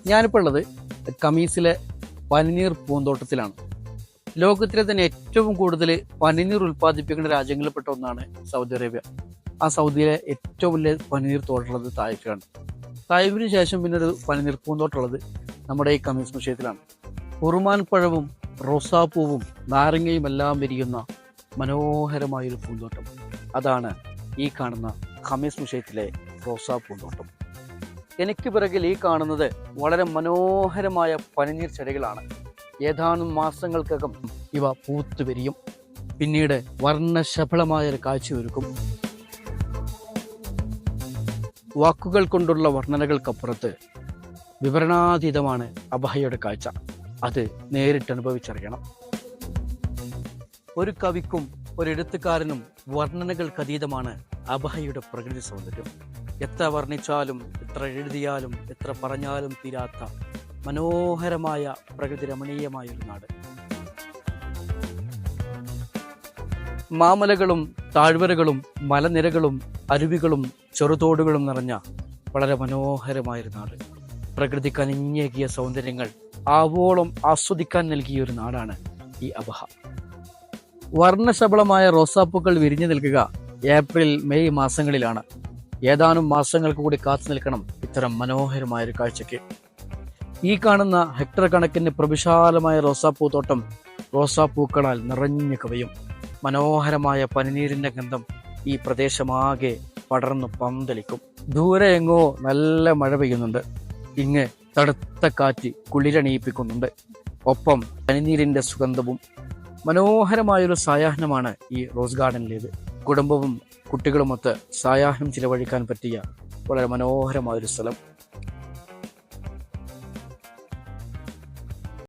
ഞാനിപ്പോൾ ഉള്ളത് ഖമീസിലെ പനിനീർ പൂന്തോട്ടത്തിലാണ്. ലോകത്തിലെ തന്നെ ഏറ്റവും കൂടുതൽ പനിനീർ ഉൽപ്പാദിപ്പിക്കുന്ന രാജ്യങ്ങളിൽപ്പെട്ട ഒന്നാണ് സൗദി അറേബ്യ. ആ സൗദിയിലെ ഏറ്റവും വലിയ പനിനീർ തോട്ടമുള്ളത് തായിഫിലാണ്. തായിഫിന് ശേഷം പിന്നെ ഒരു പനിനീർ പൂന്തോട്ടമുള്ളത് നമ്മുടെ ഈ ഖമീസ് മുഷയത്തിലാണ്. ഉറുമാൻ പഴവും റോസാപ്പൂവും നാരങ്ങയും എല്ലാം വിരിയുന്ന മനോഹരമായൊരു പൂന്തോട്ടം. അതാണ് ഈ കാണുന്ന ഖമീസ് മുഷയത്തിലെ റോസാ പൂന്തോട്ടം. എനിക്ക് പിറകിൽ ഈ കാണുന്നത് വളരെ മനോഹരമായ പനിനീർ ചെടികളാണ്. ഏതാനും മാസങ്ങൾക്കകം ഇവ പൂത്തു വിരിയും. പിന്നീട് വർണ്ണശബളമായൊരു കാഴ്ചയൊരുക്കും. വാക്കുകൾ കൊണ്ടുള്ള വർണ്ണനകൾക്കപ്പുറത്ത് വിവരണാതീതമാണ് അബഹയുടെ കാഴ്ച. അത് നേരിട്ട് അനുഭവിച്ചറിയണം. ഒരു കവിക്കും ഒരു എഴുത്തുകാരനും വർണ്ണനകൾക്കതീതമാണ് അബഹയുടെ പ്രകൃതി സൗന്ദര്യം. എത്ര വർണ്ണിച്ചാലും എത്ര എഴുതിയാലും എത്ര പറഞ്ഞാലും തീരാത്ത മനോഹരമായ പ്രകൃതി രമണീയമായൊരു നാട്. മാമലകളും താഴ്വരകളും മലനിരകളും അരുവികളും ചെറുതോടുകളും നിറഞ്ഞ വളരെ മനോഹരമായൊരു നാട്. പ്രകൃതി കനിഞ്ഞേകിയ സൗന്ദര്യങ്ങൾ ആവോളം ആസ്വദിക്കാൻ നൽകിയൊരു നാടാണ് ഈ അബഹ. വർണ്ണശബളമായ റോസാപ്പൂക്കൾ വിരിഞ്ഞു നിൽക്കുക ഏപ്രിൽ മെയ് മാസങ്ങളിലാണ്. ഏതാനും മാസങ്ങൾക്ക് കൂടി കാത്തു നിൽക്കണം ഇത്തരം മനോഹരമായൊരു കാഴ്ചയ്ക്ക്. ഈ കാണുന്ന ഹെക്ടർ കണക്കിന് പ്രവിശാലമായ റോസാപ്പൂത്തോട്ടം റോസാപ്പൂക്കളാൽ നിറഞ്ഞു കവിയും. മനോഹരമായ പനിനീരിന്റെ ഗന്ധം ഈ പ്രദേശമാകെ പടർന്നു പന്തലിക്കും. ദൂരെ എങ്ങോ നല്ല മഴ പെയ്യുന്നുണ്ട്. ഇങ്ങ് തണുത്ത കാറ്റ് കുളിരണിയിപ്പിക്കുന്നുണ്ട്. ഒപ്പം പനിനീരിന്റെ സുഗന്ധവും. മനോഹരമായൊരു സായാഹ്നമാണ് ഈ റോസ് ഗാർഡനിലേത്. കുടുംബവും കുട്ടികളുമൊത്ത് സായാഹ്നം ചിലവഴിക്കാൻ പറ്റിയ വളരെ മനോഹരമായൊരു സ്ഥലം.